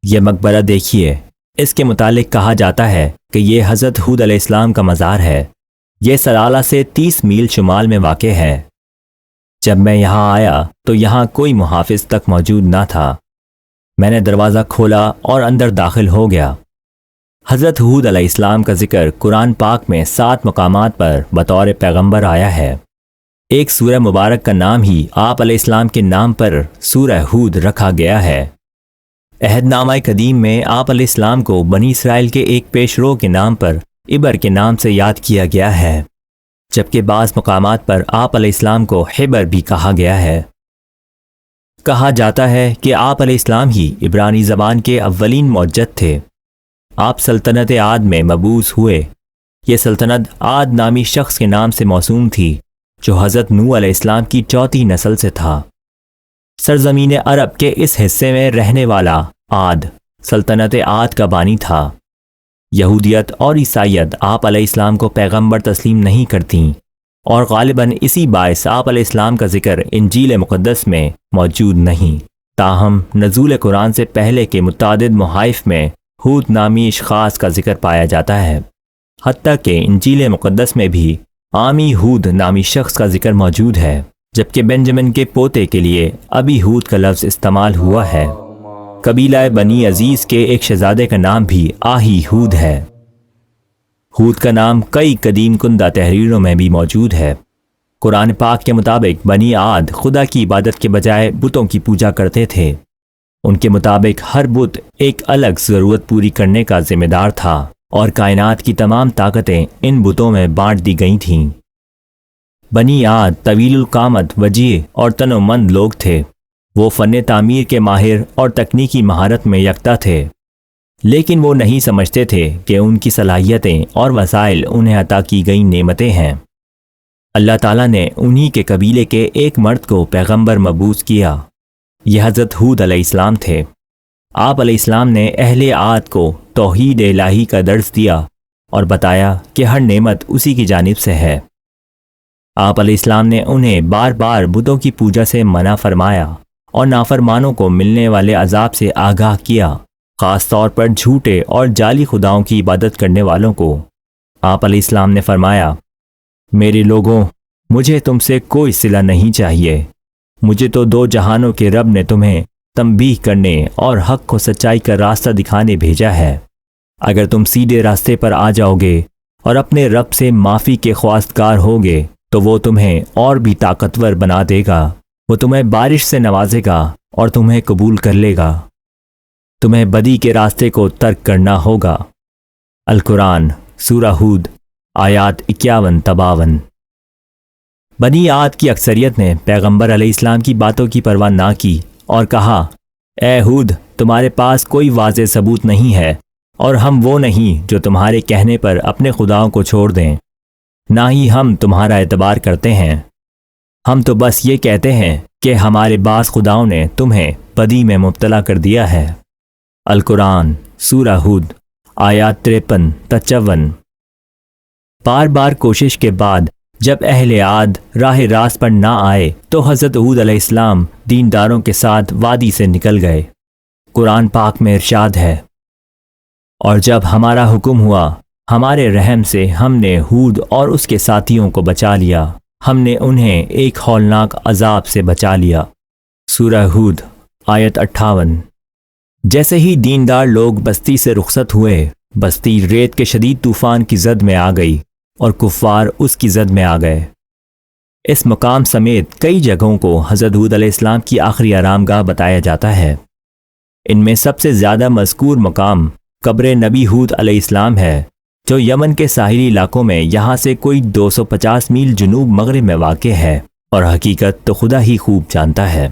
یہ مقبرہ دیکھیے، اس کے متعلق کہا جاتا ہے کہ یہ حضرت ہود علیہ السلام کا مزار ہے۔ یہ سلالہ سے 30 میل شمال میں واقع ہے۔ جب میں یہاں آیا تو یہاں کوئی محافظ تک موجود نہ تھا۔ میں نے دروازہ کھولا اور اندر داخل ہو گیا۔ حضرت ہود علیہ السلام کا ذکر قرآن پاک میں 7 مقامات پر بطور پیغمبر آیا ہے۔ ایک سورہ مبارک کا نام ہی آپ علیہ السلام کے نام پر سورہ ہود رکھا گیا ہے۔ عہد نامہ قدیم میں آپ علیہ السلام کو بنی اسرائیل کے ایک پیشرو کے نام پر ابر کے نام سے یاد کیا گیا ہے، جبکہ بعض مقامات پر آپ علیہ السلام کو حبر بھی کہا گیا ہے۔ کہا جاتا ہے کہ آپ علیہ السلام ہی عبرانی زبان کے اولین موجد تھے۔ آپ سلطنت عاد میں مبعوث ہوئے۔ یہ سلطنت عاد نامی شخص کے نام سے موسوم تھی جو حضرت نوح علیہ السلام کی 4تھی نسل سے تھا۔ سرزمین عرب کے اس حصے میں رہنے والا عاد سلطنت عاد کا بانی تھا۔ یہودیت اور عیسائیت آپ علیہ السلام کو پیغمبر تسلیم نہیں کرتیں، اور غالباً اسی باعث آپ علیہ السلام کا ذکر انجیل مقدس میں موجود نہیں۔ تاہم نزول قرآن سے پہلے کے متعدد محائف میں ہود نامی اشخاص کا ذکر پایا جاتا ہے، حتیٰ کہ انجیل مقدس میں بھی عامی ہود نامی شخص کا ذکر موجود ہے، جبکہ بنجمن کے پوتے کے لیے ابی ہود کا لفظ استعمال ہوا ہے۔ قبیلہ بنی عزیز کے ایک شہزادے کا نام بھی آہی ہود ہے۔ ہود کا نام کئی قدیم کندہ تحریروں میں بھی موجود ہے۔ قرآن پاک کے مطابق بنی عاد خدا کی عبادت کے بجائے بتوں کی پوجا کرتے تھے۔ ان کے مطابق ہر بت ایک الگ ضرورت پوری کرنے کا ذمہ دار تھا، اور کائنات کی تمام طاقتیں ان بتوں میں بانٹ دی گئی تھیں۔ بنی عاد طویل القامت، وجیح اور تنومند لوگ تھے۔ وہ فن تعمیر کے ماہر اور تکنیکی مہارت میں یکتا تھے، لیکن وہ نہیں سمجھتے تھے کہ ان کی صلاحیتیں اور وسائل انہیں عطا کی گئی نعمتیں ہیں۔ اللہ تعالیٰ نے انہی کے قبیلے کے ایک مرد کو پیغمبر مبعوث کیا۔ یہ حضرت ہود علیہ السلام تھے۔ آپ علیہ السلام نے اہل عاد کو توحید الہی کا درس دیا اور بتایا کہ ہر نعمت اسی کی جانب سے ہے۔ آپ علیہ السلام نے انہیں بار بار بتوں کی پوجا سے منع فرمایا اور نافرمانوں کو ملنے والے عذاب سے آگاہ کیا، خاص طور پر جھوٹے اور جعلی خداؤں کی عبادت کرنے والوں کو۔ آپ علیہ السلام نے فرمایا، میرے لوگوں، مجھے تم سے کوئی صلہ نہیں چاہیے۔ مجھے تو 2 جہانوں کے رب نے تمہیں تنبیہ کرنے اور حق کو سچائی کا راستہ دکھانے بھیجا ہے۔ اگر تم سیدھے راستے پر آ جاؤ گے اور اپنے رب سے معافی کے خواستگار ہوگے تو وہ تمہیں اور بھی طاقتور بنا دے گا۔ وہ تمہیں بارش سے نوازے گا اور تمہیں قبول کر لے گا۔ تمہیں بدی کے راستے کو ترک کرنا ہوگا۔ القرآن سورہ ہود آیات 51-52۔ بنی عاد کی اکثریت نے پیغمبر علیہ السلام کی باتوں کی پرواہ نہ کی اور کہا، اے ہود، تمہارے پاس کوئی واضح ثبوت نہیں ہے، اور ہم وہ نہیں جو تمہارے کہنے پر اپنے خداؤں کو چھوڑ دیں، نہ ہی ہم تمہارا اعتبار کرتے ہیں۔ ہم تو بس یہ کہتے ہیں کہ ہمارے بعض خداؤں نے تمہیں بدی میں مبتلا کر دیا ہے۔ القرآن سورہ ہود آیات 53-54۔ بار بار کوشش کے بعد جب اہل عاد راہ راست پر نہ آئے تو حضرت ہود علیہ السلام دینداروں کے ساتھ وادی سے نکل گئے۔ قرآن پاک میں ارشاد ہے، اور جب ہمارا حکم ہوا ہمارے رحم سے ہم نے ہود اور اس کے ساتھیوں کو بچا لیا، ہم نے انہیں ایک ہولناک عذاب سے بچا لیا۔ سورہ ہود آیت 58۔ جیسے ہی دیندار لوگ بستی سے رخصت ہوئے، بستی ریت کے شدید طوفان کی زد میں آ گئی اور کفار اس کی زد میں آ گئے۔ اس مقام سمیت کئی جگہوں کو حضرت ہود علیہ السلام کی آخری آرام گاہ بتایا جاتا ہے۔ ان میں سب سے زیادہ مذکور مقام قبر نبی ہود علیہ السلام ہے، جو یمن کے ساحلی علاقوں میں یہاں سے کوئی 250 میل جنوب مغرب میں واقع ہے، اور حقیقت تو خدا ہی خوب جانتا ہے۔